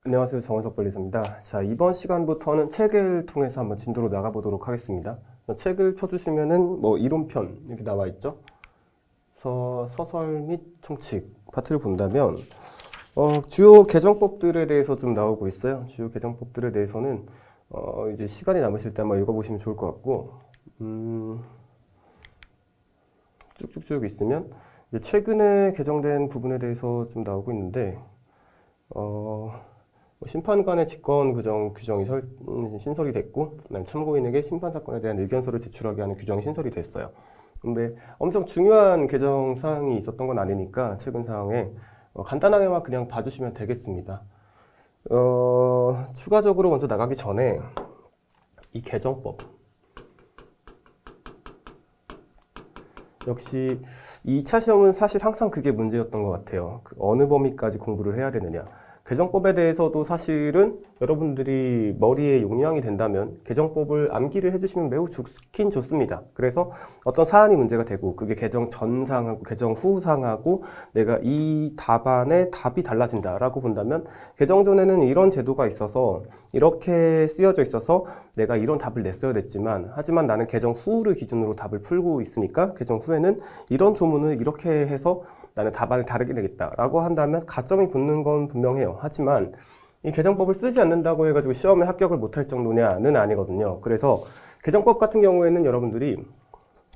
안녕하세요. 정원석 변리사입니다. 자, 이번 시간부터는 책을 통해서 한번 진도로 나가보도록 하겠습니다. 책을 펴주시면은 이론편 이렇게 나와 있죠. 서설 및 총칙 파트를 본다면 주요 개정법들에 대해서 좀 나오고 있어요. 주요 개정법들에 대해서는 이제 시간이 남으실 때 한번 읽어보시면 좋을 것 같고 쭉쭉쭉 있으면 이제 최근에 개정된 부분에 대해서 좀 나오고 있는데 심판관의 직권 규정이 신설이 됐고, 참고인에게 심판사건에 대한 의견서를 제출하게 하는 규정이 신설이 됐어요. 근데 엄청 중요한 개정사항이 있었던 건 아니니까 최근 사항에 간단하게만 그냥 봐주시면 되겠습니다. 추가적으로 먼저 나가기 전에 이 개정법 역시 2차 시험은 사실 항상 그게 문제였던 것 같아요. 어느 범위까지 공부를 해야 되느냐. 개정법에 대해서도 사실은 여러분들이 머리에 용량이 된다면 개정법을 암기를 해주시면 매우 좋긴 좋습니다. 그래서 어떤 사안이 문제가 되고 그게 개정 전 사항하고 개정 후 사항하고 내가 이 답안의 답이 달라진다라고 본다면 개정 전에는 이런 제도가 있어서 이렇게 쓰여져 있어서 내가 이런 답을 냈어야 됐지만 하지만 나는 개정 후를 기준으로 답을 풀고 있으니까 개정 후에는 이런 조문을 이렇게 해서 나는 답안을 다르게 내겠다라고 한다면 가점이 붙는 건 분명해요. 하지만 이 개정법을 쓰지 않는다고 해가지고 시험에 합격을 못할 정도냐는 아니거든요. 그래서 개정법 같은 경우에는 여러분들이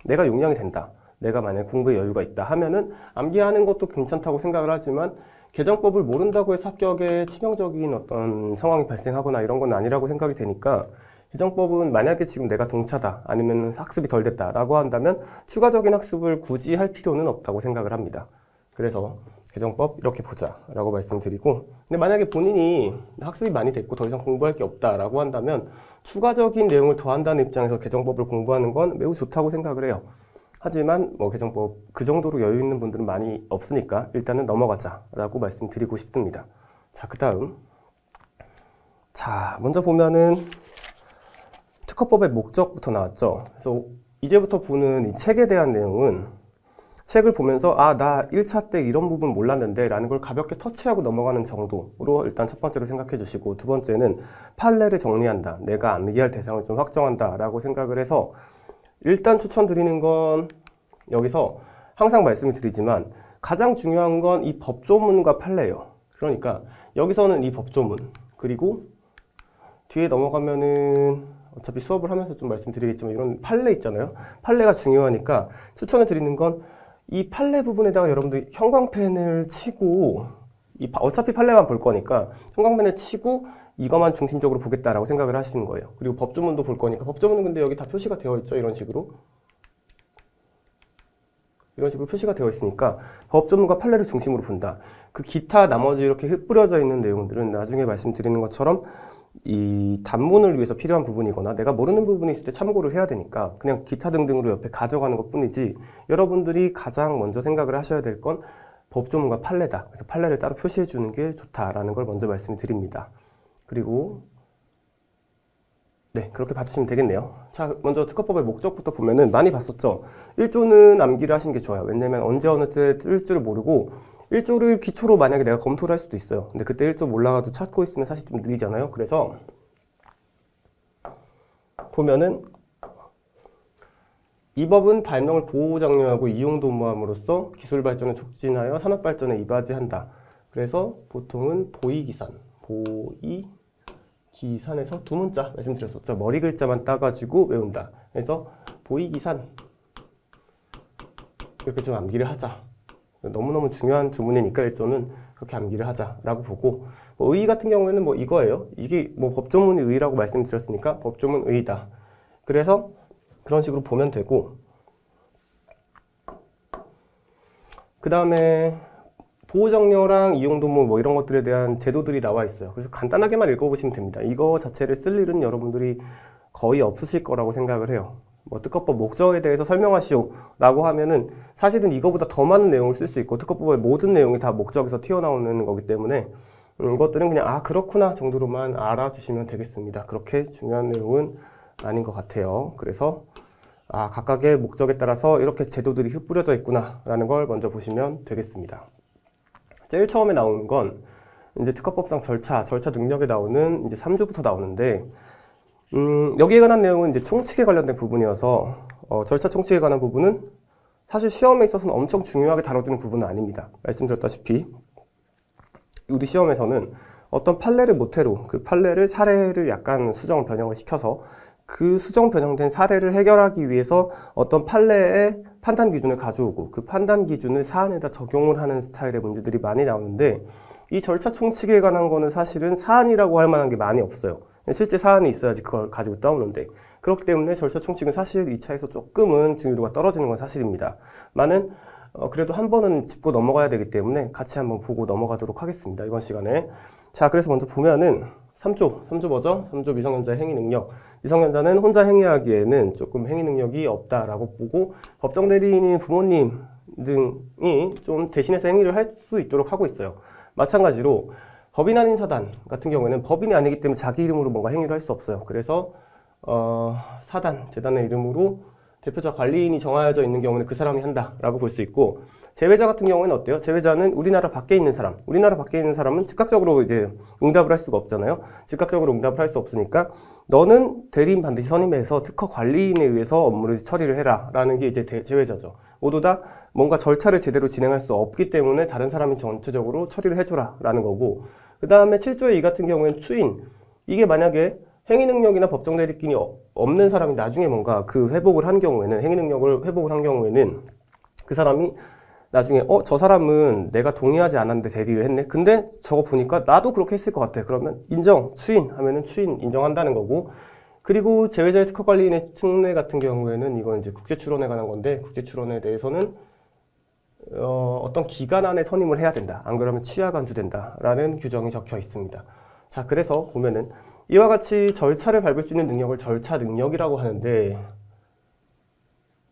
내가 용량이 된다, 내가 만약에 공부에 여유가 있다 하면은 암기하는 것도 괜찮다고 생각을 하지만 개정법을 모른다고 해서 합격에 치명적인 어떤 상황이 발생하거나 이런 건 아니라고 생각이 되니까 개정법은 만약에 지금 내가 동차다 아니면 학습이 덜 됐다라고 한다면 추가적인 학습을 굳이 할 필요는 없다고 생각을 합니다. 그래서 개정법 이렇게 보자 라고 말씀드리고, 근데 만약에 본인이 학습이 많이 됐고 더 이상 공부할 게 없다라고 한다면 추가적인 내용을 더한다는 입장에서 개정법을 공부하는 건 매우 좋다고 생각을 해요. 하지만 개정법 그 정도로 여유 있는 분들은 많이 없으니까 일단은 넘어가자 라고 말씀드리고 싶습니다. 자, 그 다음 먼저 보면은 특허법의 목적부터 나왔죠. 그래서 이제부터 보는 이 책에 대한 내용은 책을 보면서 나 1차 때 이런 부분 몰랐는데 라는 걸 가볍게 터치하고 넘어가는 정도로 일단 첫 번째로 생각해 주시고, 두 번째는 판례를 정리한다, 내가 암기할 대상을 좀 확정한다 라고 생각을 해서 일단 추천드리는 건 여기서 항상 말씀을 드리지만 가장 중요한 건 이 법조문과 판례예요. 그러니까 여기서는 이 법조문, 그리고 뒤에 넘어가면은 어차피 수업을 하면서 좀 말씀드리겠지만 이런 판례 있잖아요. 판례가 중요하니까 추천을 드리는 건 이 판례 부분에다가 여러분들 형광펜을 치고 어차피 판례만 볼 거니까 형광펜을 치고 이것만 중심적으로 보겠다라고 생각을 하시는 거예요. 그리고 법조문도 볼 거니까 법조문은 근데 여기 다 표시가 되어 있죠. 이런 식으로 표시가 되어 있으니까 법조문과 판례를 중심으로 본다. 그 기타 나머지 이렇게 흩뿌려져 있는 내용들은 나중에 말씀드리는 것처럼 이 단문을 위해서 필요한 부분이거나 내가 모르는 부분이 있을 때 참고를 해야 되니까 그냥 기타 등등으로 옆에 가져가는 것 뿐이지, 여러분들이 가장 먼저 생각을 하셔야 될 건 법조문과 판례다. 그래서 판례를 따로 표시해 주는 게 좋다라는 걸 먼저 말씀드립니다. 그리고 그렇게 봐주시면 되겠네요. 자, 먼저 특허법의 목적부터 보면은 많이 봤었죠. 1조는 암기를 하시는 게 좋아요. 왜냐면 언제 어느 때 뜰 줄을 모르고 1조를 기초로 만약에 내가 검토를 할 수도 있어요. 근데 그때 1조 몰라가지고 찾고 있으면 사실 좀 느리잖아요. 그래서 보면은 이 법은 발명을 보호장려하고 이용도모함으로써 기술 발전을 촉진하여 산업 발전에 이바지한다. 그래서 보통은 기산에서 두 문자 말씀드렸었죠. 머리 글자만 따가지고 외운다. 그래서 보이기산 이렇게 좀 암기를 하자. 너무너무 중요한 주문이니까 1조는 그렇게 암기를 하자라고 보고, 의 같은 경우에는 이거예요. 이게 법조문이 의라고 말씀드렸으니까 법조문 의다. 그래서 그런 식으로 보면 되고, 그 다음에 보호장려랑 이용도모 이런 것들에 대한 제도들이 나와 있어요. 그래서 간단하게만 읽어보시면 됩니다. 이거 자체를 쓸 일은 여러분들이 거의 없으실 거라고 생각을 해요. 특허법 목적에 대해서 설명하시오 라고 하면은 사실은 이거보다 더 많은 내용을 쓸 수 있고 특허법의 모든 내용이 다 목적에서 튀어나오는 거기 때문에 이것들은 그냥 그렇구나 정도로만 알아주시면 되겠습니다. 그렇게 중요한 내용은 아닌 것 같아요. 그래서 각각의 목적에 따라서 이렇게 제도들이 흩뿌려져 있구나 라는 걸 먼저 보시면 되겠습니다. 제일 처음에 나오는 건 이제 특허법상 절차 능력에 나오는 이제 3조부터 나오는데, 여기에 관한 내용은 이제 총칙에 관련된 부분이어서, 절차 총칙에 관한 부분은 사실 시험에 있어서는 엄청 중요하게 다뤄주는 부분은 아닙니다. 말씀드렸다시피, 우리 시험에서는 어떤 판례를 모태로 그 판례를 사례를 약간 수정 변형을 시켜서 그 수정 변형된 사례를 해결하기 위해서 어떤 판례의 판단 기준을 가져오고 그 판단 기준을 사안에다 적용을 하는 스타일의 문제들이 많이 나오는데, 이 절차 총칙에 관한 거는 사실은 사안이라고 할 만한 게 많이 없어요. 실제 사안이 있어야지 그걸 가지고 따오는데, 그렇기 때문에 절차 총칙은 사실 2차에서 조금은 중요도가 떨어지는 건 사실입니다. 많은 그래도 한 번은 짚고 넘어가야 되기 때문에 같이 한번 보고 넘어가도록 하겠습니다, 이번 시간에. 자, 그래서 먼저 보면은 3조 뭐죠? 3조 미성년자의 행위 능력. 미성년자는 혼자 행위하기에는 조금 행위 능력이 없다라고 보고, 법정 대리인인 부모님 등이 좀 대신해서 행위를 할 수 있도록 하고 있어요. 마찬가지로 법인 아닌 사단 같은 경우에는 법인이 아니기 때문에 자기 이름으로 뭔가 행위를 할 수 없어요. 그래서 사단, 재단의 이름으로 대표자 관리인이 정하여져 있는 경우는 그 사람이 한다라고 볼 수 있고, 제외자 같은 경우에는 어때요? 제외자는 우리나라 밖에 있는 사람, 우리나라 밖에 있는 사람은 즉각적으로 이제 응답을 할 수가 없잖아요. 즉각적으로 응답을 할 수 없으니까 너는 대리인 반드시 선임해서 특허 관리인에 의해서 업무를 처리를 해라 라는 게 이제 제외자죠. 모두 다 뭔가 절차를 제대로 진행할 수 없기 때문에 다른 사람이 전체적으로 처리를 해주라 라는 거고, 그 다음에 7조의 2 같은 경우에는 추인. 이게 만약에 행위 능력이나 법정 대리인이 없는 사람이 나중에 뭔가 그 회복을 한 경우에는, 행위 능력을 회복을 한 경우에는 그 사람이 나중에 저 사람은 내가 동의하지 않았는데 대리를 했네. 근데 저거 보니까 나도 그렇게 했을 것 같아. 그러면 인정, 추인 하면은 추인 인정한다는 거고. 그리고 제외자의 특허 관리인의 특례 같은 경우에는 이건 이제 국제 출원에 관한 건데, 국제 출원에 대해서는 어떤 기간 안에 선임을 해야 된다. 안 그러면 취하 간주된다라는 규정이 적혀 있습니다. 자, 그래서 보면은 이와 같이 절차를 밟을 수 있는 능력을 절차 능력이라고 하는데,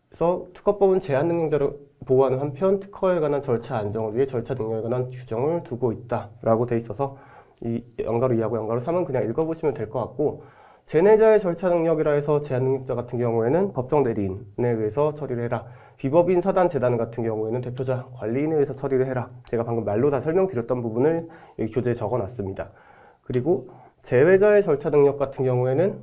그래서 특허법은 제한 능력자를 보호하는 한편 특허에 관한 절차 안정을 위해 절차 능력에 관한 규정을 두고 있다라고 돼 있어서 이 연가로 2하고 연가로 3은 그냥 읽어보시면 될 것 같고, 제내자의 절차 능력이라 해서 제한 능력자 같은 경우에는 법정 대리인에 의해서 처리를 해라. 비법인 사단 재단 같은 경우에는 대표자 관리인에 의해서 처리를 해라. 제가 방금 말로 다 설명드렸던 부분을 여기 교재에 적어놨습니다. 그리고 제외자의 절차 능력 같은 경우에는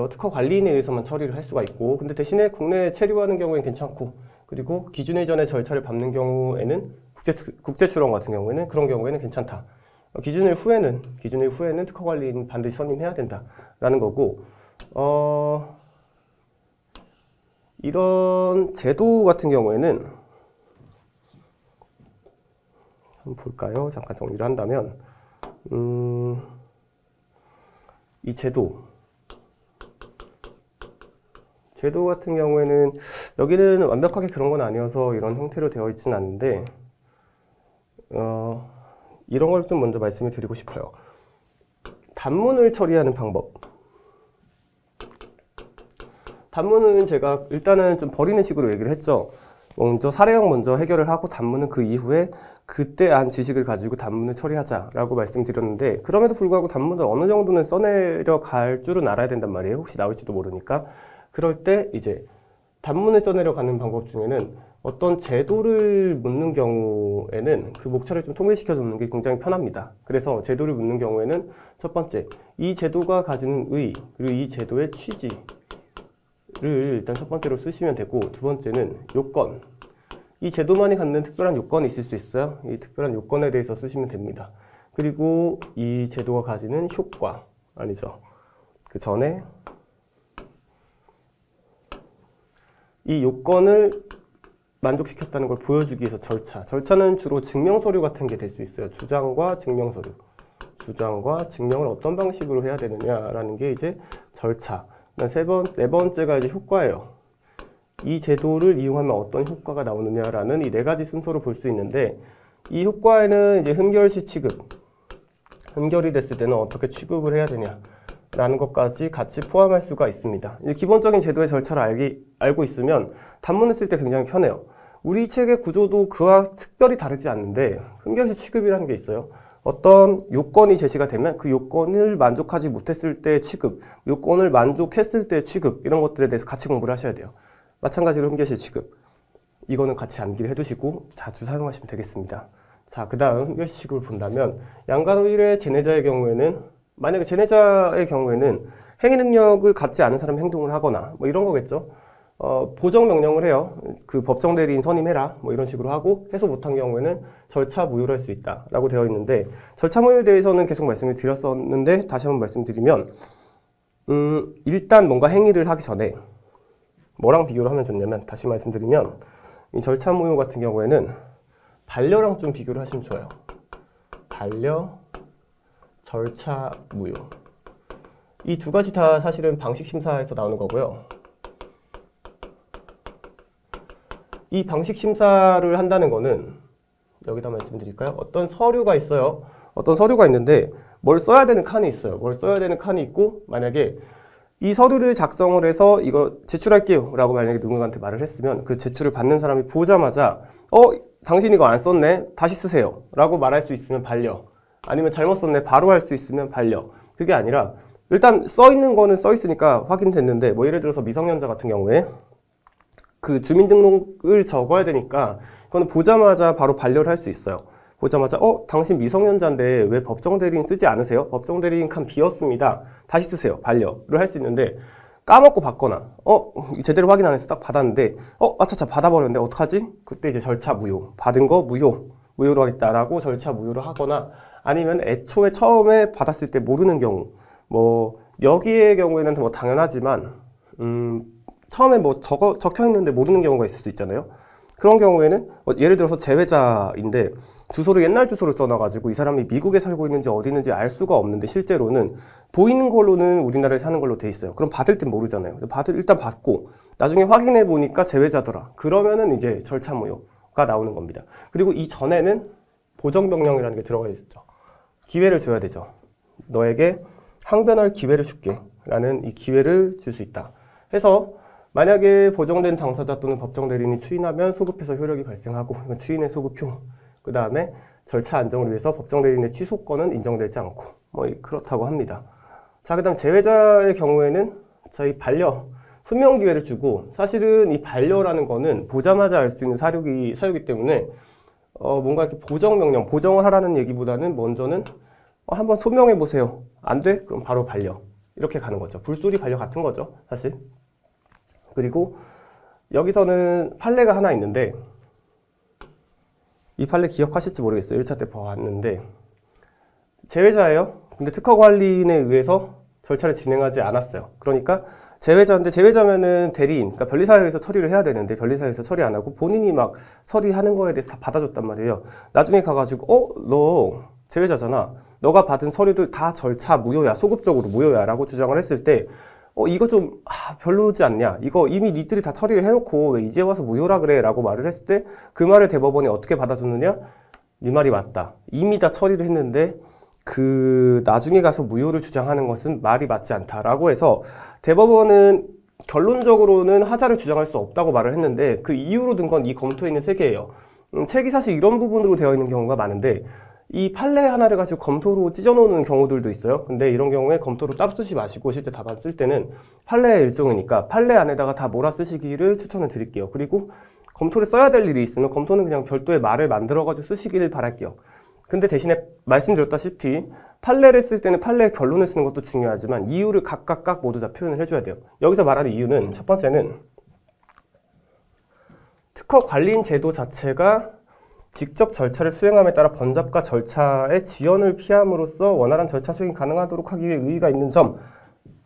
특허 관리인에 의해서만 처리를 할 수가 있고, 근데 대신에 국내에 체류하는 경우에는 괜찮고, 그리고 기준 이전의 절차를 밟는 경우에는 국제 출원 같은 경우에는 그런 경우에는 괜찮다. 기준일 후에는 특허 관리인 반드시 선임해야 된다라는 거고, 이런 제도 같은 경우에는 한번 볼까요? 잠깐 정리를 한다면, 이 제도 같은 경우에는 여기는 완벽하게 그런 건 아니어서 이런 형태로 되어 있지는 않는데, 이런 걸 좀 먼저 말씀을 드리고 싶어요. 단문을 처리하는 방법. 단문은 제가 일단은 좀 버리는 식으로 얘기를 했죠. 먼저 사례형 먼저 해결을 하고 단문은 그 이후에 그때 안 지식을 가지고 단문을 처리하자라고 말씀드렸는데, 그럼에도 불구하고 단문을 어느 정도는 써내려 갈 줄은 알아야 된단 말이에요. 혹시 나올지도 모르니까. 그럴 때 이제 단문을 써내려 가는 방법 중에는 어떤 제도를 묻는 경우에는 그 목차를 좀 통일시켜 주는 게 굉장히 편합니다. 그래서 제도를 묻는 경우에는 첫 번째, 이 제도가 가지는 의, 그리고 이 제도의 취지를 일단 첫 번째로 쓰시면 되고, 두 번째는 요건. 이 제도만이 갖는 특별한 요건이 있을 수 있어요. 이 특별한 요건에 대해서 쓰시면 됩니다. 그리고 이 제도가 가지는 효과, 아니죠. 그 전에 이 요건을 만족시켰다는 걸 보여주기 위해서 절차는 주로 증명서류 같은 게 될 수 있어요. 주장과 증명서류. 주장과 증명을 어떤 방식으로 해야 되느냐라는 게 이제 절차. 네 번째가 이제 효과예요. 이 제도를 이용하면 어떤 효과가 나오느냐라는 이 네 가지 순서로 볼 수 있는데, 이 효과에는 이제 흠결시 취급, 흠결이 됐을 때는 어떻게 취급을 해야 되냐라는 것까지 같이 포함할 수가 있습니다. 기본적인 제도의 절차를 알고 있으면 단문을 쓸 때 굉장히 편해요. 우리 책의 구조도 그와 특별히 다르지 않는데 흠결시 취급이라는 게 있어요. 어떤 요건이 제시가 되면 그 요건을 만족하지 못했을 때 취급, 요건을 만족했을 때 취급, 이런 것들에 대해서 같이 공부를 하셔야 돼요. 마찬가지로 흠결시 취급. 이거는 같이 암기를 해두시고 자주 사용하시면 되겠습니다. 자, 그 다음 일식을 본다면 양가노일의 제네자의 경우에는 만약에 제네자의 경우에는 행위 능력을 갖지 않은 사람이 행동을 하거나 뭐 이런 거겠죠. 보정 명령을 해요. 그 법정 대리인 선임해라 뭐 이런 식으로 하고 해소 못한 경우에는 절차 무효로 할 수 있다 라고 되어 있는데, 절차 무효에 대해서는 계속 말씀을 드렸었는데 다시 한번 말씀드리면 일단 뭔가 행위를 하기 전에 뭐랑 비교를 하면 좋냐면, 다시 말씀드리면 이 절차 무효 같은 경우에는 반려랑 좀 비교를 하시면 좋아요. 반려, 절차 무효, 이 두 가지 다 사실은 방식 심사에서 나오는 거고요. 이 방식 심사를 한다는 거는 여기다 말씀드릴까요? 어떤 서류가 있어요. 어떤 서류가 있는데 뭘 써야 되는 칸이 있어요. 뭘 써야 되는 칸이 있고, 만약에 이 서류를 작성을 해서 이거 제출할게요 라고 만약에 누군가한테 말을 했으면 그 제출을 받는 사람이 보자마자 당신 이거 안 썼네, 다시 쓰세요 라고 말할 수 있으면 반려, 아니면 잘못 썼네 바로 할 수 있으면 반려. 그게 아니라 일단 써 있는 거는 써 있으니까 확인됐는데, 뭐 예를 들어서 미성년자 같은 경우에 그 주민등록을 적어야 되니까 그거는 보자마자 바로 반려를 할 수 있어요. 보자마자 당신 미성년자인데 왜 법정대리인 쓰지 않으세요? 법정대리인 칸 비었습니다. 다시 쓰세요. 반려를 할 수 있는데, 까먹고 받거나 제대로 확인 안 해서 딱 받았는데 아차차 받아버렸는데 어떡하지? 그때 이제 절차 무효, 받은 거 무효로 하겠다라고 절차 무효를 하거나, 아니면 애초에 처음에 받았을 때 모르는 경우, 뭐 여기의 경우에는 뭐 당연하지만 처음에 뭐 적혀 있는데 모르는 경우가 있을 수 있잖아요. 그런 경우에는 예를 들어서 재외자인데 주소를 옛날 주소로 써놔가지고 이 사람이 미국에 살고 있는지 어디 있는지 알 수가 없는데 실제로는 보이는 걸로는 우리나라에 사는 걸로 돼 있어요. 그럼 받을 땐 모르잖아요. 일단 받고 나중에 확인해 보니까 재외자더라. 그러면은 이제 절차 무효가 나오는 겁니다. 그리고 이 전에는 보정 명령이라는 게 들어가 있었죠. 기회를 줘야 되죠. 너에게 항변할 기회를 줄게 라는 이 기회를 줄 수 있다 해서, 만약에 보정된 당사자 또는 법정 대리인이 추인하면 소급해서 효력이 발생하고, 이건 추인의 소급효. 그 다음에 절차 안정을 위해서 법정 대리인의 취소권은 인정되지 않고 뭐 그렇다고 합니다. 자, 그 다음 재외자의 경우에는 저희 반려, 소명 기회를 주고, 사실은 이 반려라는 거는 보자마자 알 수 있는 사유이기 때문에 뭔가 이렇게 보정 명령, 보정을 하라는 얘기보다는 먼저는 한번 소명해 보세요. 안 돼? 그럼 바로 반려. 이렇게 가는 거죠. 불소리 반려 같은 거죠, 사실. 그리고 여기서는 판례가 하나 있는데, 이 판례 기억하실지 모르겠어요. 1차 때 봤는데, 재외자예요. 근데 특허관리인에 의해서 절차를 진행하지 않았어요. 그러니까 재외자인데, 재외자면은 대리인, 그러니까 변리사회에서 처리를 해야 되는데 변리사회에서 처리 안 하고 본인이 막 처리하는 거에 대해서 다 받아줬단 말이에요. 나중에 가가지고 너 재외자잖아. 너가 받은 서류들 다 절차 무효야, 소급적으로 무효야 라고 주장을 했을 때 이거 좀 별로지 않냐, 이거 이미 니들이 다 처리를 해놓고 왜 이제 와서 무효라 그래 라고 말을 했을 때 그 말을 대법원이 어떻게 받아줬느냐, 네 말이 맞다, 이미 다 처리를 했는데 그 나중에 가서 무효를 주장하는 것은 말이 맞지 않다라고 해서, 대법원은 결론적으로는 하자를 주장할 수 없다고 말을 했는데 그 이유로 든 건 이 검토에 있는 세 개예요. 책이 사실 이런 부분으로 되어 있는 경우가 많은데, 이 판례 하나를 가지고 검토로 찢어놓는 경우들도 있어요. 근데 이런 경우에 검토로 따로 쓰지 마시고 실제 답안 쓸 때는 판례의 일종이니까 판례 안에다가 다 몰아 쓰시기를 추천을 드릴게요. 그리고 검토를 써야 될 일이 있으면 검토는 그냥 별도의 말을 만들어가지고 쓰시기를 바랄게요. 근데 대신에 말씀드렸다시피 판례를 쓸 때는 판례의 결론을 쓰는 것도 중요하지만 이유를 각각 모두 다 표현을 해줘야 돼요. 여기서 말하는 이유는, 첫 번째는 특허 관리인 제도 자체가 직접 절차를 수행함에 따라 번잡과 절차의 지연을 피함으로써 원활한 절차 수행이 가능하도록 하기 위해 의의가 있는 점.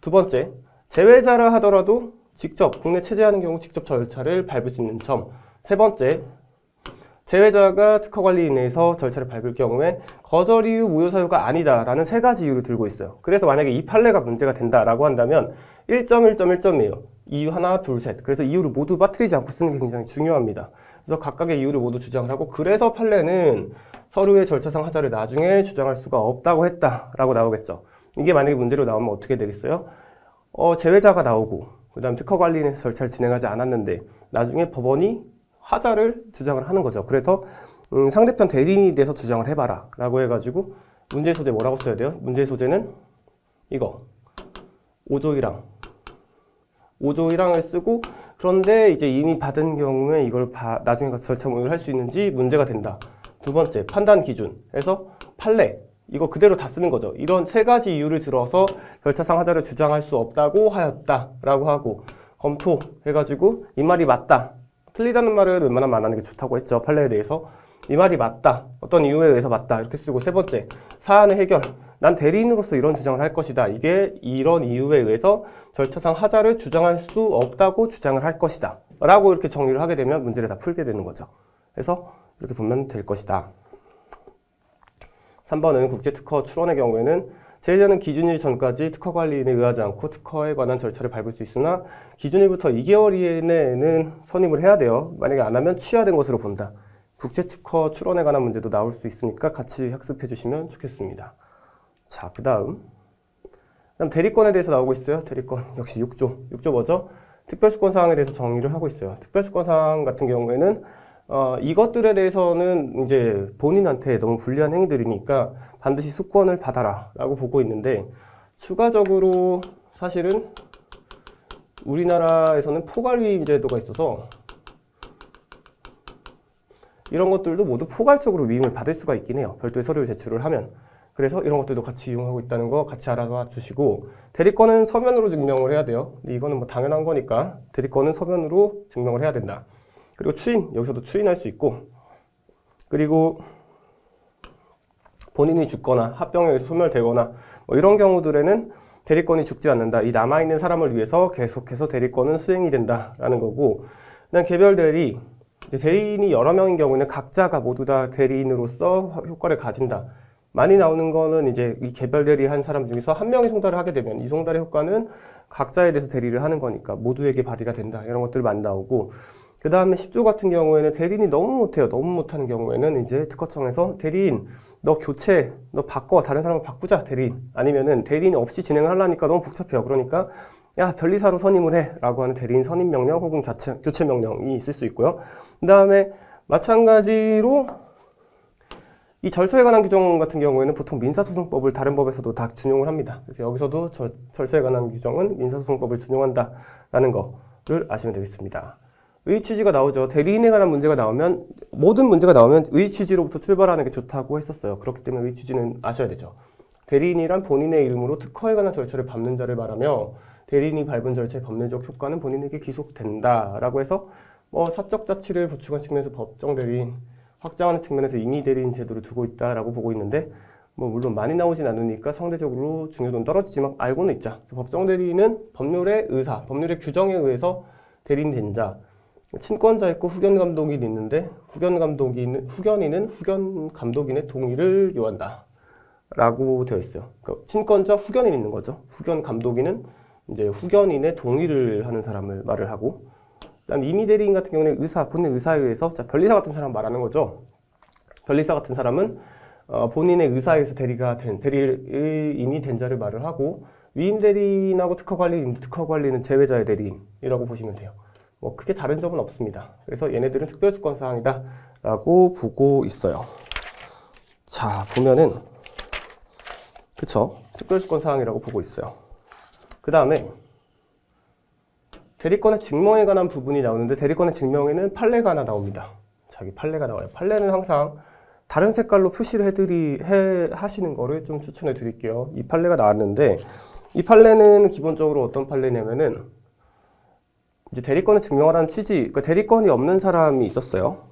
두 번째, 재외자라 하더라도 직접 국내 체재하는 경우 직접 절차를 밟을 수 있는 점. 세 번째, 재외자가 특허관리인에서 절차를 밟을 경우에 거절 이유, 무효 사유가 아니다라는 세 가지 이유를 들고 있어요. 그래서 만약에 이 판례가 문제가 된다라고 한다면 1.1.1점이에요. 이유 하나, 둘, 셋. 그래서 이유를 모두 빠뜨리지 않고 쓰는 게 굉장히 중요합니다. 그래서 각각의 이유를 모두 주장을 하고, 그래서 판례는 서류의 절차상 하자를 나중에 주장할 수가 없다고 했다라고 나오겠죠. 이게 만약에 문제로 나오면 어떻게 되겠어요? 재외자가 나오고 그 다음 특허관리인에서 절차를 진행하지 않았는데 나중에 법원이 하자를 주장을 하는 거죠. 그래서 상대편 대리인이 돼서 주장을 해봐라 라고 해가지고 문제 소재 뭐라고 써야 돼요? 문제 소재는 이거 5조 1항 5조 1항을 쓰고, 그런데 이제 이미 받은 경우에 이걸 나중에 가서 절차 모의를 할 수 있는지 문제가 된다. 두 번째, 판단 기준에서 판례. 이거 그대로 다 쓰는 거죠. 이런 세 가지 이유를 들어서 절차상 하자를 주장할 수 없다고 하였다라고 하고 검토해가지고 이 말이 맞다. 틀리다는 말은 웬만하면 안 하는 게 좋다고 했죠. 판례에 대해서. 이 말이 맞다. 어떤 이유에 의해서 맞다. 이렇게 쓰고 세 번째, 사안의 해결. 난 대리인으로서 이런 주장을 할 것이다. 이게 이런 이유에 의해서 절차상 하자를 주장할 수 없다고 주장을 할 것이다. 라고 이렇게 정리를 하게 되면 문제를 다 풀게 되는 거죠. 그래서 이렇게 보면 될 것이다. 3번은 국제특허 출원의 경우에는 제외자는 기준일 전까지 특허 관리인에 의하지 않고 특허에 관한 절차를 밟을 수 있으나 기준일부터 2개월 이내에는 선임을 해야 돼요. 만약에 안 하면 취하된 것으로 본다. 국제특허 출원에 관한 문제도 나올 수 있으니까 같이 학습해 주시면 좋겠습니다. 자, 그 다음 대리권에 대해서 나오고 있어요. 대리권 역시 6조. 6조 뭐죠? 특별수권 사항에 대해서 정의를 하고 있어요. 특별수권 사항 같은 경우에는 이것들에 대해서는 이제 본인한테 너무 불리한 행위들이니까 반드시 수권을 받아라 라고 보고 있는데, 추가적으로 사실은 우리나라에서는 포괄위임 제도가 있어서 이런 것들도 모두 포괄적으로 위임을 받을 수가 있긴 해요. 별도의 서류를 제출을 하면. 그래서 이런 것들도 같이 이용하고 있다는 거 같이 알아봐 주시고, 대리권은 서면으로 증명을 해야 돼요. 근데 이거는 뭐 당연한 거니까 대리권은 서면으로 증명을 해야 된다. 그리고 추인, 여기서도 추인할 수 있고, 그리고 본인이 죽거나 합병에 의해서 소멸되거나 뭐 이런 경우들에는 대리권이 죽지 않는다. 이 남아있는 사람을 위해서 계속해서 대리권은 수행이 된다라는 거고, 그냥 개별 대리, 이제 대리인이 여러 명인 경우에는 각자가 모두 다 대리인으로서 효과를 가진다. 많이 나오는 거는 이제 이 개별 대리한 사람 중에서 한 명이 송달을 하게 되면 이 송달의 효과는 각자에 대해서 대리를 하는 거니까 모두에게 발휘가 된다. 이런 것들 많이 나오고, 그 다음에 10조 같은 경우에는 대리인이 너무 못해요. 너무 못하는 경우에는 이제 특허청에서 대리인 너 교체, 너 바꿔, 다른 사람을 바꾸자 대리인. 아니면은 대리인 없이 진행을 하려니까 너무 복잡해요. 그러니까 야 변리사로 선임을 해 라고 하는 대리인 선임 명령 혹은 교체 명령이 있을 수 있고요. 그 다음에 마찬가지로 이 절차에 관한 규정 같은 경우에는 보통 민사소송법을 다른 법에서도 다 준용을 합니다. 그래서 여기서도 절차에 관한 규정은 민사소송법을 준용한다라는 거를 아시면 되겠습니다. 의의 취지가 나오죠. 대리인에 관한 문제가 나오면, 모든 문제가 나오면 의의 취지로부터 출발하는 게 좋다고 했었어요. 그렇기 때문에 의의 취지는 아셔야 되죠. 대리인이란 본인의 이름으로 특허에 관한 절차를 밟는 자를 말하며 대리인이 밟은 절차의 법률적 효과는 본인에게 기속된다라고 해서 뭐 사적 자치를 보충한 측면에서 법정 대리인, 확장하는 측면에서 임의 대리인 제도를 두고 있다라고 보고 있는데, 뭐 물론 많이 나오진 않으니까 상대적으로 중요도는 떨어지지만 알고는 있자. 법정 대리인은 법률의 의사, 법률의 규정에 의해서 대리인 된 자, 친권자 있고 후견 감독인이 있는데 후견 감독인의 동의를 요한다 라고 되어 있어요. 그러니까 친권자 후견인이 있는 거죠. 후견 감독인은 이제 후견인의 동의를 하는 사람을 말을 하고, 그다음 임의 대리인 같은 경우는 본인의 의사에 의해서, 자 변리사 같은 사람 말하는 거죠. 변리사 같은 사람은 본인의 의사에 의해서 대리인이 된 자를 말을 하고, 위임 대리인하고 특허 관리는 제외자의 대리인이라고 보시면 돼요. 뭐 크게 다른 점은 없습니다. 그래서 얘네들은 특별수권 사항이다 라고 보고 있어요. 자, 보면은 그쵸? 특별수권 사항이라고 보고 있어요. 그 다음에 대리권의 증명에 관한 부분이 나오는데, 대리권의 증명에는 판례가 하나 나옵니다. 자기 판례가 나와요. 판례는 항상 다른 색깔로 표시를 하시는 거를 좀 추천해 드릴게요. 이 판례가 나왔는데, 이 판례는 기본적으로 어떤 판례냐면은 이제 대리권을 증명하라는 취지, 그러니까 대리권이 없는 사람이 있었어요.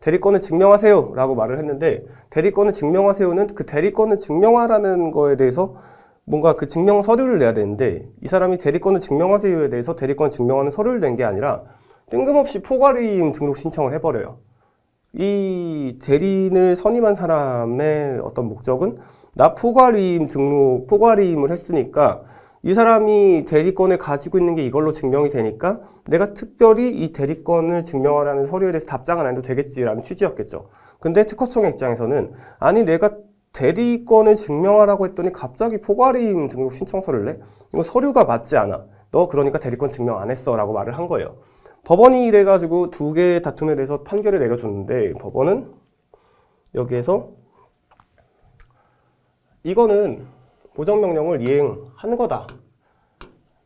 대리권을 증명하세요 라고 말을 했는데, 대리권을 증명하세요는 그 대리권을 증명하라는 거에 대해서 뭔가 그 증명 서류를 내야 되는데, 이 사람이 대리권을 증명하세요에 대해서 대리권을 증명하는 서류를 낸 게 아니라 뜬금없이 포괄위임 등록 신청을 해버려요. 이 대리인을 선임한 사람의 어떤 목적은 나 포괄위임을 했으니까 이 사람이 대리권을 가지고 있는 게 이걸로 증명이 되니까 내가 특별히 이 대리권을 증명하라는 서류에 대해서 답장을 안 해도 되겠지라는 취지였겠죠. 근데 특허청의 입장에서는 아니 내가 대리권을 증명하라고 했더니 갑자기 포괄위임 등록 신청서를 내? 이거 서류가 맞지 않아. 너 그러니까 대리권 증명 안 했어 라고 말을 한 거예요. 법원이 이래가지고 두 개의 다툼에 대해서 판결을 내려줬는데, 법원은 여기에서 이거는 보정명령을 이행한 거다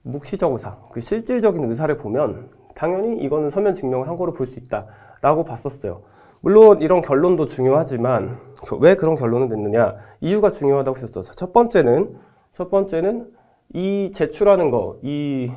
묵시적 의사, 그 실질적인 의사를 보면 당연히 이거는 서면 증명을 한 거로 볼 수 있다라고 봤었어요. 물론 이런 결론도 중요하지만 왜 그런 결론을 냈느냐? 이유가 중요하다고 했었어. 자, 첫 번째는 이 제출하는 거, 이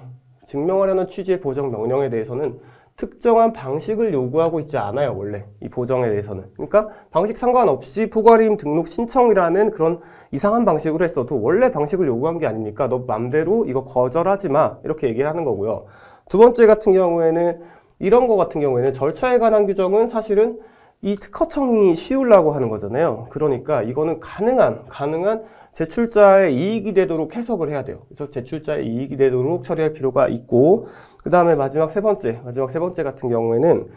증명하려는 취지의 보정 명령에 대해서는 특정한 방식을 요구하고 있지 않아요, 원래. 이 보정에 대해서는. 그러니까 방식 상관없이 포괄임 등록 신청이라는 그런 이상한 방식으로 했어도 원래 방식을 요구한 게 아닙니까? 너 맘대로 이거 거절하지 마. 이렇게 얘기를 하는 거고요. 두 번째 같은 경우에는 이런 거 같은 경우에는 절차에 관한 규정은 사실은 이 특허청이 씌우려고 하는 거잖아요. 그러니까 이거는 가능한 제출자의 이익이 되도록 해석을 해야 돼요. 그래서 제출자의 이익이 되도록 처리할 필요가 있고, 그 다음에 마지막 세 번째 같은 경우에는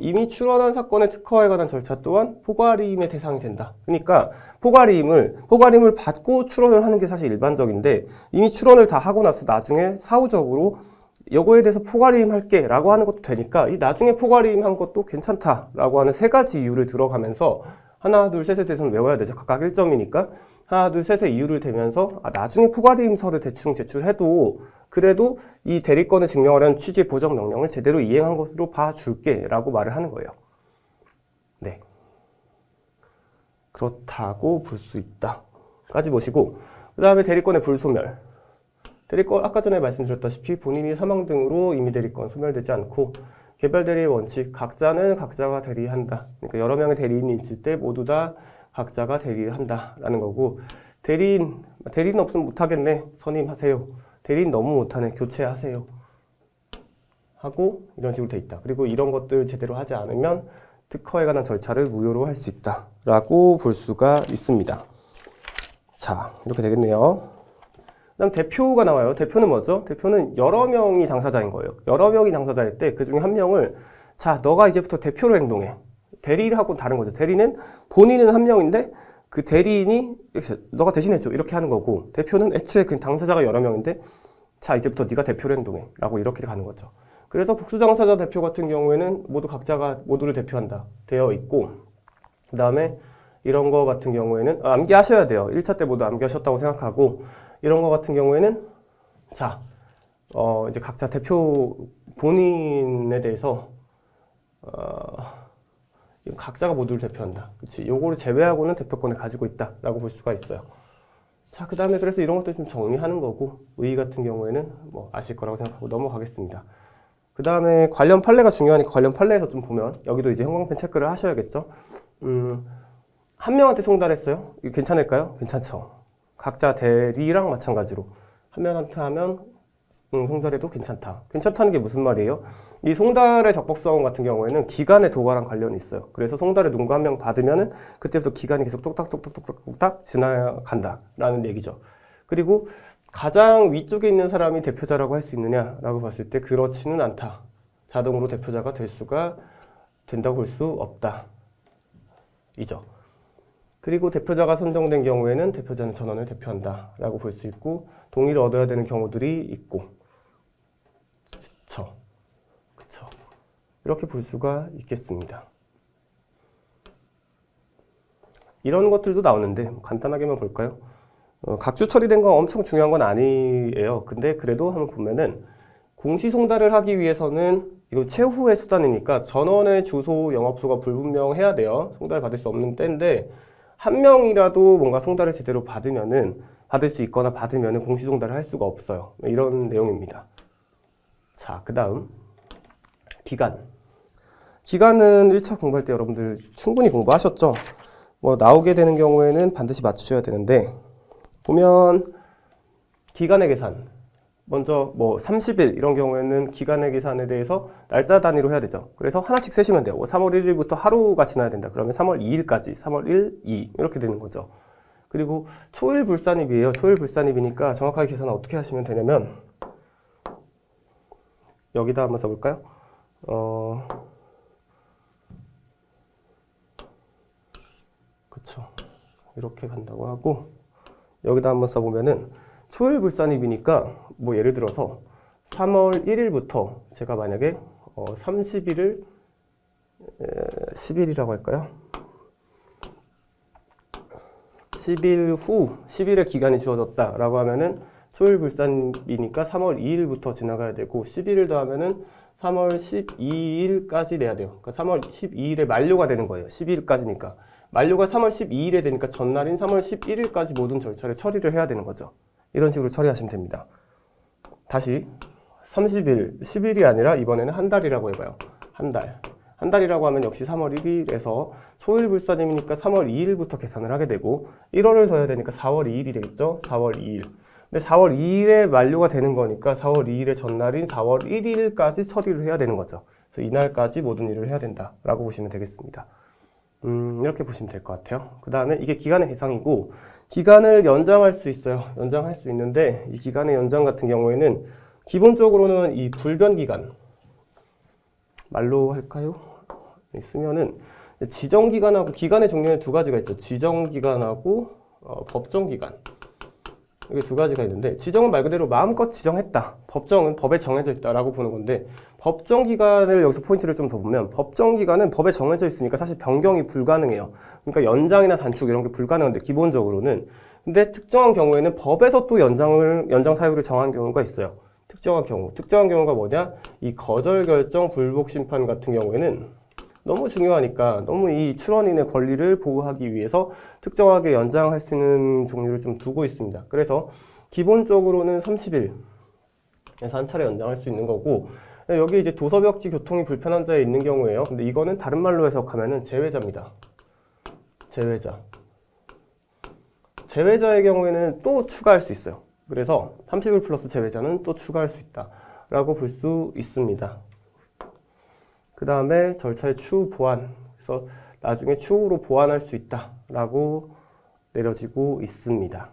이미 출원한 사건의 특허에 관한 절차 또한 포괄임의 대상이 된다. 그러니까 포괄임을 받고 출원을 하는 게 사실 일반적인데 이미 출원을 다 하고 나서 나중에 사후적으로 요거에 대해서 포괄임 할게 라고 하는 것도 되니까 이 나중에 포괄임 한 것도 괜찮다 라고 하는 세 가지 이유를 들어가면서 하나, 둘, 셋에 대해서는 외워야 되죠. 각각 1점이니까 하나, 둘, 셋의 이유를 대면서 나중에 포괄임서를 대충 제출해도 그래도 이 대리권을 증명하려는 취지의 보정 명령을 제대로 이행한 것으로 봐줄게 라고 말을 하는 거예요. 네, 그렇다고 볼 수 있다 까지 보시고, 그 다음에 대리권의 불소멸. 대리권, 아까 전에 말씀드렸다시피 본인이 사망 등으로 임의 대리권 소멸되지 않고 개별 대리의 원칙, 각자는 각자가 대리한다. 그러니까 여러 명의 대리인이 있을 때 모두 다 각자가 대리한다 라는 거고, 대리인 없으면 못하겠네. 선임하세요. 대리인 너무 못하네. 교체하세요. 하고 이런 식으로 돼 있다. 그리고 이런 것들 제대로 하지 않으면 특허에 관한 절차를 무효로 할 수 있다 라고 볼 수가 있습니다. 자, 이렇게 되겠네요. 그다음 대표가 나와요. 대표는 뭐죠? 대표는 여러 명이 당사자인 거예요. 여러 명이 당사자일 때 그 중에 한 명을 자, 너가 이제부터 대표로 행동해. 대리하고는 다른 거죠. 대리는 본인은 한 명인데 그 대리인이 너가 대신해줘 이렇게 하는 거고, 대표는 애초에 그 당사자가 여러 명인데 자, 이제부터 네가 대표로 행동해 라고 이렇게 가는 거죠. 그래서 복수당사자 대표 같은 경우에는 모두 각자가 모두를 대표한다 되어 있고, 그 다음에 이런 거 같은 경우에는 암기하셔야 돼요. 1차 때 모두 암기하셨다고 생각하고, 이런 거 같은 경우에는 자, 이제 각자 대표 본인에 대해서 각자가 모두를 대표한다. 그치? 요거를 제외하고는 대표권을 가지고 있다라고 볼 수가 있어요. 자, 그 다음에 그래서 이런 것들 좀 정리하는 거고, 의의 같은 경우에는 뭐 아실 거라고 생각하고 넘어가겠습니다. 그 다음에 관련 판례가 중요하니까 관련 판례에서 좀 보면 여기도 이제 형광펜 체크를 하셔야겠죠. 한 명한테 송달했어요. 이거 괜찮을까요? 괜찮죠. 각자 대리랑 마찬가지로 한 명한테 하면 송달해도 괜찮다. 괜찮다는 게 무슨 말이에요? 이 송달의 적법성 같은 경우에는 기간의 도과랑 관련이 있어요. 그래서 송달을 누군가 한 명 받으면은 그때부터 기간이 계속 똑딱똑딱똑딱 지나간다 라는 얘기죠. 그리고 가장 위쪽에 있는 사람이 대표자라고 할 수 있느냐라고 봤을 때 그렇지는 않다. 자동으로 대표자가 된다고 볼 수 없다. 이죠. 그리고 대표자가 선정된 경우에는 대표자는 전원을 대표한다 라고 볼 수 있고, 동의를 얻어야 되는 경우들이 있고, 그쵸. 이렇게 볼 수가 있겠습니다. 이런 것들도 나오는데 간단하게만 볼까요? 각주 처리된 건 엄청 중요한 건 아니에요. 근데 그래도 한번 보면은 공시송달을 하기 위해서는 이거 최후의 수단이니까 전원의 주소, 영업소가 불분명해야 돼요. 송달 받을 수 없는 때인데 한 명이라도 뭔가 송달을 제대로 받을 수 있거나 받으면은 공시송달을 할 수가 없어요. 이런 내용입니다. 자, 그 다음 기간은 1차 공부할 때 여러분들 충분히 공부하셨죠? 뭐 나오게 되는 경우에는 반드시 맞추셔야 되는데, 보면 기간의 계산, 먼저 뭐 30일 이런 경우에는 기간의 계산에 대해서 날짜 단위로 해야 되죠. 그래서 하나씩 세시면 돼요. 3월 1일부터 하루가 지나야 된다. 그러면 3월 2일까지 3월 1, 2 이렇게 되는 거죠. 그리고 초일 불산입이에요. 초일 불산입이니까 정확하게 계산을 어떻게 하시면 되냐면 여기다 한번 써볼까요? 그쵸. 이렇게 간다고 하고, 여기다 한번 써보면은 초일 불산입이니까 뭐 예를 들어서 3월 1일부터 제가 만약에 30일을 10일이라고 할까요? 10일 후 10일의 기간이 주어졌다 라고 하면은 초일 불산이니까 3월 2일부터 지나가야 되고 11일 더하면은 3월 12일까지 내야 돼요. 그러니까 3월 12일에 만료가 되는 거예요. 12일까지니까. 만료가 3월 12일에 되니까 전날인 3월 11일까지 모든 절차를 처리를 해야 되는 거죠. 이런 식으로 처리하시면 됩니다. 다시 30일, 10일이 아니라 이번에는 한 달이라고 해봐요. 한 달. 한 달이라고 하면 역시 3월 1일에서 초일 불사님이니까 3월 2일부터 계산을 하게 되고 1월을 더해야 되니까 4월 2일이 되겠죠? 4월 2일. 근데 4월 2일에 만료가 되는 거니까 4월 2일의 전날인 4월 1일까지 처리를 해야 되는 거죠. 그래서 이날까지 모든 일을 해야 된다라고 보시면 되겠습니다. 이렇게 보시면 될 것 같아요. 그 다음에 이게 기간의 계상이고 기간을 연장할 수 있어요. 연장할 수 있는데 이 기간의 연장 같은 경우에는 기본적으로는 이 불변기간 말로 할까요? 쓰면은 지정기간하고 기간의 종류에 두 가지가 있죠. 지정기간하고 법정기간. 이게 두 가지가 있는데 지정은 말 그대로 마음껏 지정했다. 법정은 법에 정해져 있다라고 보는 건데 법정기간을 여기서 포인트를 좀 더 보면 법정기간은 법에 정해져 있으니까 사실 변경이 불가능해요. 그러니까 연장이나 단축 이런 게 불가능한데 기본적으로는. 근데 특정한 경우에는 법에서 또 연장 사유를 정한 경우가 있어요. 특정한 경우가 뭐냐? 이 거절결정 불복심판 같은 경우에는 너무 중요하니까 너무 이 출원인의 권리를 보호하기 위해서 특정하게 연장할 수 있는 종류를 좀 두고 있습니다. 그래서 기본적으로는 30일에서 한 차례 연장할 수 있는 거고 여기 이제 도서벽지 교통이 불편한 자에 있는 경우에요. 근데 이거는 다른 말로 해석하면은 제외자입니다. 제외자의 경우에는 또 추가할 수 있어요. 그래서 30일 플러스 제외자는 또 추가할 수 있다라고 볼 수 있습니다. 그 다음에 절차의 추후 보완. 그래서 나중에 추후로 보완할 수 있다라고 내려지고 있습니다.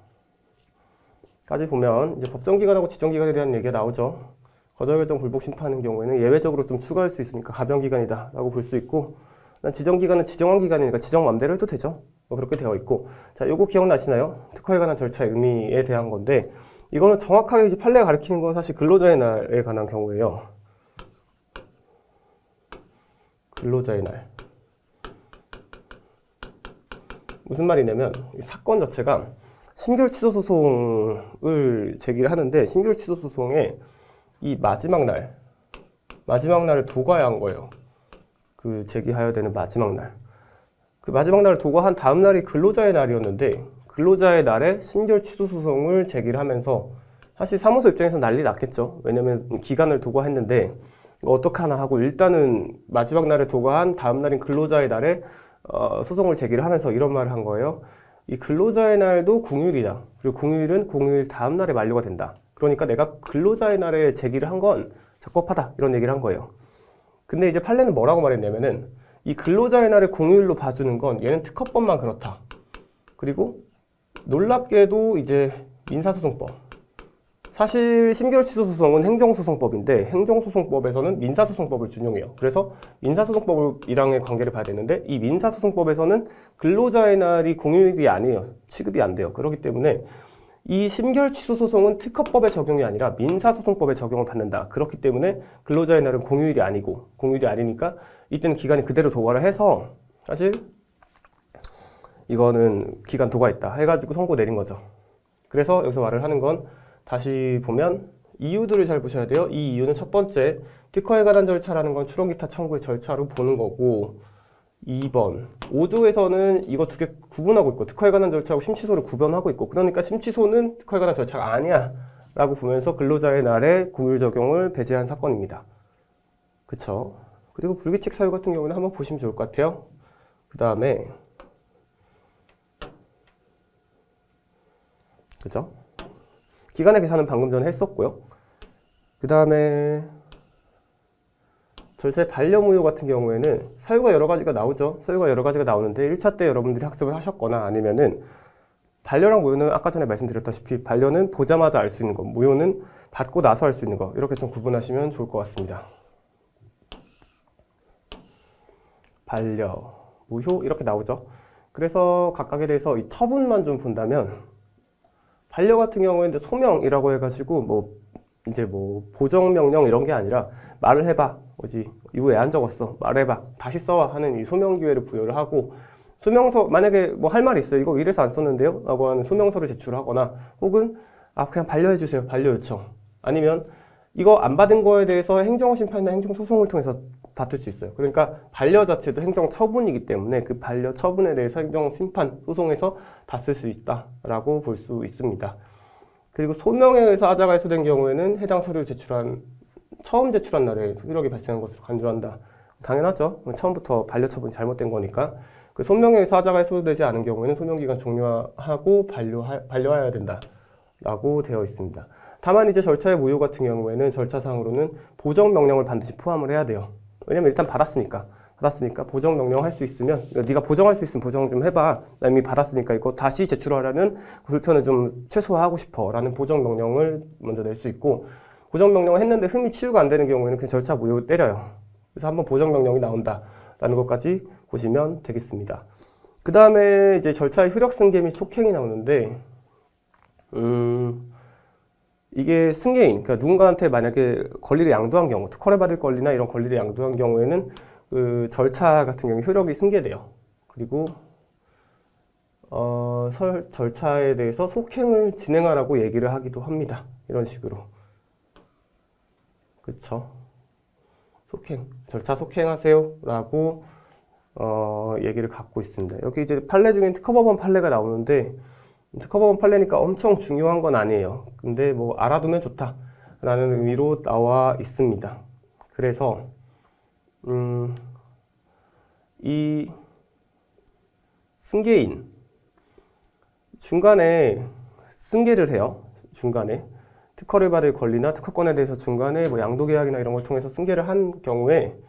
까지 보면 이제 법정기간하고 지정기간에 대한 얘기가 나오죠. 거절결정 불복심판인 경우에는 예외적으로 좀 추가할 수 있으니까 가변기간이다라고 볼 수 있고 지정기간은 지정한 기간이니까 지정 맘대로 해도 되죠. 뭐 그렇게 되어 있고 자, 요거 기억나시나요? 특허에 관한 절차의 의미에 대한 건데 이거는 정확하게 이제 판례가 가리키는 건 사실 근로자의 날에 관한 경우예요. 근로자의 날. 무슨 말이냐면 이 사건 자체가 심결 취소 소송을 제기를 하는데 심결 취소 소송에 이 마지막 날을 도과해야 한 거예요. 그 제기하여야 되는 마지막 날. 그 마지막 날을 도과한 다음 날이 근로자의 날이었는데 근로자의 날에 심결 취소 소송을 제기를 하면서 사실 사무소 입장에서 난리 났겠죠. 왜냐면 기간을 도과했는데 어떡하나 하고 일단은 마지막 날에 도과한 다음 날인 근로자의 날에 소송을 제기를 하면서 이런 말을 한 거예요. 이 근로자의 날도 공휴일이다. 그리고 공휴일은 공휴일 다음 날에 만료가 된다. 그러니까 내가 근로자의 날에 제기를 한 건 적법하다. 이런 얘기를 한 거예요. 근데 이제 판례는 뭐라고 말했냐면은 이 근로자의 날을 공휴일로 봐주는 건 얘는 특허법만 그렇다. 그리고 놀랍게도 이제 민사소송법. 사실 심결취소소송은 행정소송법인데 행정소송법에서는 민사소송법을 준용해요. 그래서 민사소송법이랑의 관계를 봐야 되는데 이 민사소송법에서는 근로자의 날이 공휴일이 아니에요. 취급이 안 돼요. 그렇기 때문에 이 심결취소소송은 특허법의 적용이 아니라 민사소송법의 적용을 받는다. 그렇기 때문에 근로자의 날은 공휴일이 아니니까 이때는 기간이 그대로 도과를 해서 사실 이거는 기간 도과했다 해가지고 선고 내린 거죠. 그래서 여기서 말을 하는 건 다시 보면 이유들을 잘 보셔야 돼요. 이 이유는 첫 번째, 특허에 관한 절차라는 건 출원기타 청구의 절차로 보는 거고 2번, 5조에서는 이거 두 개 구분하고 있고 특허에 관한 절차하고 심취소를 구분하고 있고 그러니까 심취소는 특허에 관한 절차가 아니야 라고 보면서 근로자의 날에 공휴일 적용을 배제한 사건입니다. 그쵸? 그리고 불규칙 사유 같은 경우는 한번 보시면 좋을 것 같아요. 그 다음에 그죠? 기간의 계산은 방금 전에 했었고요. 그 다음에 절차의 반려무효 같은 경우에는 사유가 여러 가지가 나오죠. 사유가 여러 가지가 나오는데 1차 때 여러분들이 학습을 하셨거나 아니면은 반려랑 무효는 아까 전에 말씀드렸다시피 반려는 보자마자 알 수 있는 거, 무효는 받고 나서 알 수 있는 거 이렇게 좀 구분하시면 좋을 것 같습니다. 반려, 무효 이렇게 나오죠. 그래서 각각에 대해서 이 처분만 좀 본다면 반려 같은 경우에는 소명이라고 해가지고 이제 보정명령 이런 게 아니라 말을 해봐. 이거 왜 안 적었어? 말해봐. 다시 써와 하는 이 소명 기회를 부여를 하고 소명서 만약에 할 말이 있어요. 이거 이래서 안 썼는데요? 라고 하는 소명서를 제출하거나 혹은 아, 그냥 반려해 주세요. 반려 요청. 아니면 이거 안 받은 거에 대해서 행정심판이나 행정소송을 통해서 다툴 수 있어요. 그러니까 반려 자체도 행정처분이기 때문에 그 반려 처분에 대해서 행정심판, 소송에서 다툴 수 있다라고 볼 수 있습니다. 그리고 소명에 의해서 하자가 해소된 경우에는 해당 서류를 처음 제출한 날에 효력이 발생한 것으로 간주한다. 당연하죠. 처음부터 반려 처분이 잘못된 거니까. 그 소명에 의해서 하자가 해소되지 않은 경우에는 소명기간 종료하고 반려해야 된다라고 되어 있습니다. 다만 이제 절차의 무효 같은 경우에는 절차상으로는 보정명령을 반드시 포함을 해야 돼요. 왜냐면 일단 받았으니까 보정명령 할 수 있으면, 네가 보정할 수 있으면 보정 좀 해봐. 나 이미 받았으니까 이거 다시 제출하려는 불편을 좀 최소화하고 싶어 라는 보정명령을 먼저 낼 수 있고, 보정명령을 했는데 흠이 치유가 안 되는 경우에는 그냥 절차 무효 때려요. 그래서 한번 보정명령이 나온다 라는 것까지 보시면 되겠습니다. 그 다음에 이제 절차의 효력 승계 및 속행이 나오는데, 이게 승계인, 그러니까 누군가한테 만약에 권리를 양도한 경우, 특허를 받을 권리나 이런 권리를 양도한 경우에는 그 절차 같은 경우에 효력이 승계돼요. 그리고 절차에 대해서 속행을 진행하라고 얘기를 하기도 합니다. 이런 식으로. 그쵸? 절차 속행하세요 라고 얘기를 갖고 있습니다. 여기 이제 판례 중에 특허법원 판례가 나오는데, 특허법원 판례니까 엄청 중요한 건 아니에요. 근데 뭐 알아두면 좋다 라는 의미로 나와 있습니다. 그래서 이 승계인 중간에 승계를 해요. 중간에 특허를 받을 권리나 특허권에 대해서 중간에 뭐 양도계약이나 이런 걸 통해서 승계를 한 경우에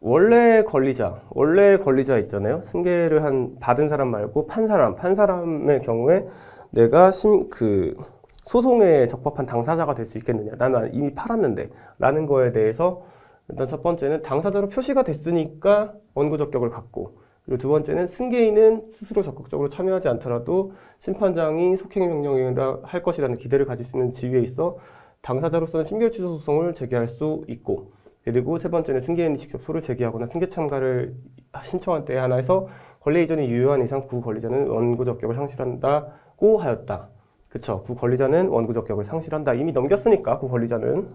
원래 권리자 있잖아요. 승계를 받은 사람 말고 판 사람의 경우에 내가 소송에 적법한 당사자가 될 수 있겠느냐. 나는 이미 팔았는데 라는 거에 대해서 일단 첫 번째는 당사자로 표시가 됐으니까 원고 적격을 갖고, 그리고 두 번째는 승계인은 스스로 적극적으로 참여하지 않더라도 심판장이 속행 명령을 할 것이라는 기대를 가질 수 있는 지위에 있어 당사자로서는 심결취소 소송을 제기할 수 있고, 그리고 세 번째는 승계인이 직접 소를 제기하거나 승계 참가를 신청한 때에 하나에서 권리 이전이 유효한 이상 구 권리자는 원고 적격을 상실한다고 하였다. 그쵸? 구 권리자는 원고 적격을 상실한다. 이미 넘겼으니까 구 권리자는.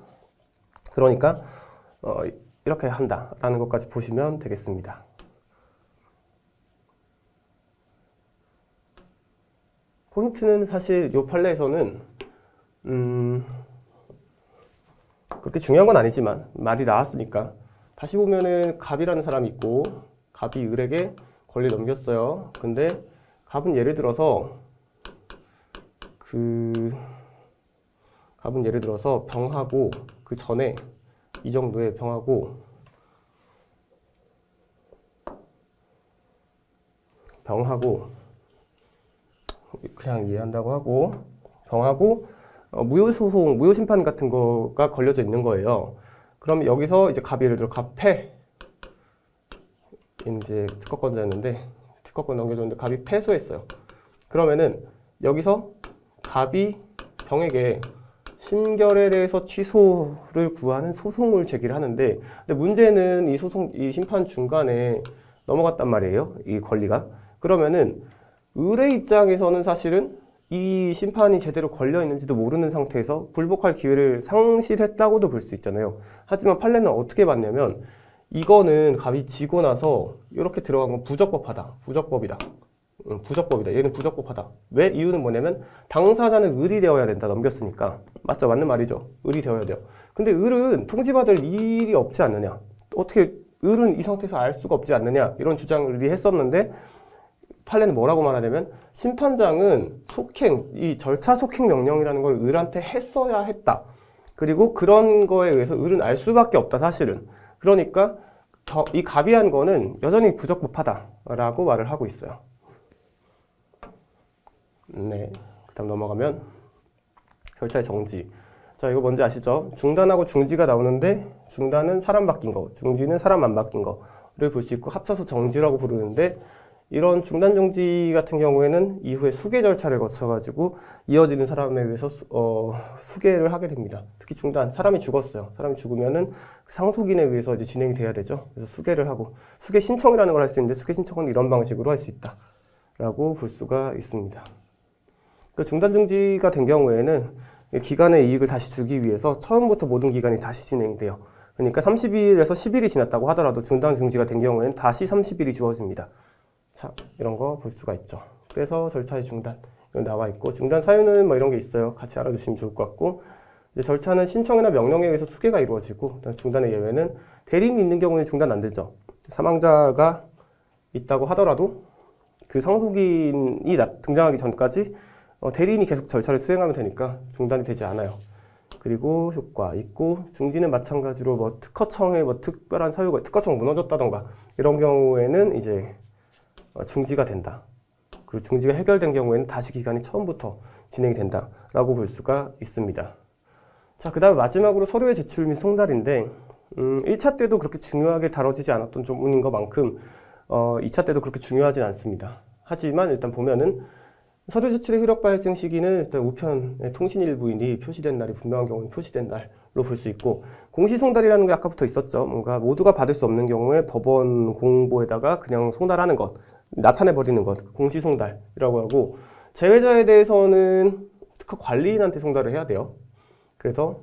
그러니까 이렇게 한다라는 것까지 보시면 되겠습니다. 포인트는 사실 이 판례에서는 그렇게 중요한 건 아니지만 말이 나왔으니까 다시 보면은 갑이라는 사람이 있고, 갑이 을에게 권리를 넘겼어요. 근데 갑은 예를 들어서 병하고, 그 전에 이 정도의 병하고 그냥 이해한다고 하고 병하고 무효소송, 무효심판 같은 거가 걸려져 있는 거예요. 그럼 여기서 이제 갑이 예를 들어 갑패, 이제 특허권자였는데 특허권 넘겨줬는데 갑이 패소했어요. 그러면은 여기서 갑이 병에게 심결에 대해서 취소를 구하는 소송을 제기를 하는데, 근데 문제는 이 심판 중간에 넘어갔단 말이에요. 이 권리가. 그러면은 을의 입장에서는 사실은 이 심판이 제대로 걸려 있는지도 모르는 상태에서 불복할 기회를 상실했다고도 볼 수 있잖아요. 하지만 판례는 어떻게 봤냐면, 이거는 갑이 지고 나서 이렇게 들어간 건 부적법이다. 얘는 부적법하다. 왜? 이유는 뭐냐면 당사자는 을이 되어야 된다. 넘겼으니까. 맞죠? 맞는 말이죠. 을이 되어야 돼요. 근데 을은 통지받을 일이 없지 않느냐. 어떻게 을은 이 상태에서 알 수가 없지 않느냐. 이런 주장을 을이 했었는데, 판례는 뭐라고 말하냐면 심판장은 이 절차 속행 명령이라는 걸 을한테 했어야 했다. 그리고 그런 거에 의해서 을은 알 수밖에 없다, 사실은. 그러니까 이 갑이 한 거는 여전히 부적법하다라고 말을 하고 있어요. 네, 그 다음 넘어가면 절차의 정지. 자, 이거 뭔지 아시죠? 중단하고 중지가 나오는데, 중단은 사람 바뀐 거, 중지는 사람 안 바뀐 거를 볼 수 있고 합쳐서 정지라고 부르는데, 이런 중단 정지 같은 경우에는 이후에 수계 절차를 거쳐가지고 이어지는 사람에 의해서 수계를 하게 됩니다. 특히 중단, 사람이 죽었어요. 사람이 죽으면은 상속인에 의해서 이제 진행이 돼야 되죠. 그래서 수계를 하고, 수계 신청이라는 걸 할 수 있는데 수계 신청은 이런 방식으로 할 수 있다. 라고 볼 수가 있습니다. 그 중단 중지가 된 경우에는 기간의 이익을 다시 주기 위해서 처음부터 모든 기간이 다시 진행이 돼요. 그러니까 30일에서 10일이 지났다고 하더라도 중단 중지가 된 경우에는 다시 30일이 주어집니다. 자, 이런 거 볼 수가 있죠. 그래서 절차의 중단 이런 나와 있고, 중단 사유는 뭐 이런 게 있어요. 같이 알아두시면 좋을 것 같고, 이제 절차는 신청이나 명령에 의해서 수개가 이루어지고, 중단의 예외는 대리인이 있는 경우에는 중단 안 되죠. 사망자가 있다고 하더라도 그 상속인이 등장하기 전까지 대리인이 계속 절차를 수행하면 되니까 중단이 되지 않아요. 그리고 효과 있고, 중지는 마찬가지로 뭐 특허청에 뭐 특별한 사유가, 특허청 무너졌다던가 이런 경우에는 이제 중지가 된다. 그리고 중지가 해결된 경우에는 다시 기간이 처음부터 진행이 된다라고 볼 수가 있습니다. 자, 그 다음에 마지막으로 서류의 제출 및 송달인데, 1차 때도 그렇게 중요하게 다뤄지지 않았던 조문인 것만큼 2차 때도 그렇게 중요하진 않습니다. 하지만 일단 보면은 서류 제출의 효력 발생 시기는 일단 우편의 통신일부인이 표시된 날이 분명한 경우는 표시된 날로 볼 수 있고, 공시송달이라는 게 아까부터 있었죠. 뭔가 모두가 받을 수 없는 경우에 법원 공보에다가 그냥 송달하는 것, 나타내버리는 것, 공시송달이라고 하고, 제외자에 대해서는 특허 관리인한테 송달을 해야 돼요. 그래서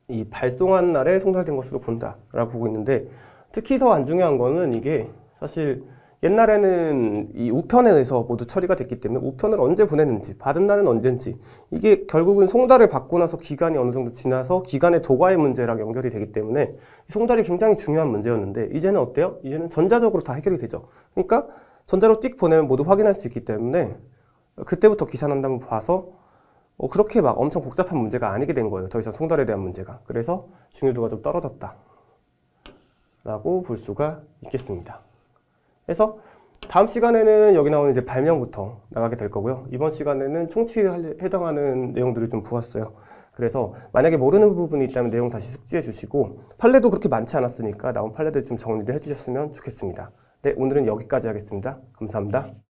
이 발송한 날에 송달된 것으로 본다라고 보고 있는데, 특히 더 안 중요한 거는 이게 사실 옛날에는 이 우편에 의해서 모두 처리가 됐기 때문에 우편을 언제 보냈는지, 받은 날은 언젠지, 이게 결국은 송달을 받고 나서 기간이 어느 정도 지나서 기간의 도과의 문제랑 연결이 되기 때문에 송달이 굉장히 중요한 문제였는데, 이제는 어때요? 이제는 전자적으로 다 해결이 되죠. 그러니까 전자로 띡 보내면 모두 확인할 수 있기 때문에 그때부터 기산한다면 봐서 그렇게 막 엄청 복잡한 문제가 아니게 된 거예요. 더 이상 송달에 대한 문제가. 그래서 중요도가 좀 떨어졌다 라고 볼 수가 있겠습니다. 그래서 다음 시간에는 여기 나오는 이제 발명부터 나가게 될 거고요. 이번 시간에는 총칙에 해당하는 내용들을 좀 보았어요. 그래서 만약에 모르는 부분이 있다면 내용 다시 숙지해 주시고, 판례도 그렇게 많지 않았으니까 나온 판례들 좀 정리를 해 주셨으면 좋겠습니다. 네, 오늘은 여기까지 하겠습니다. 감사합니다.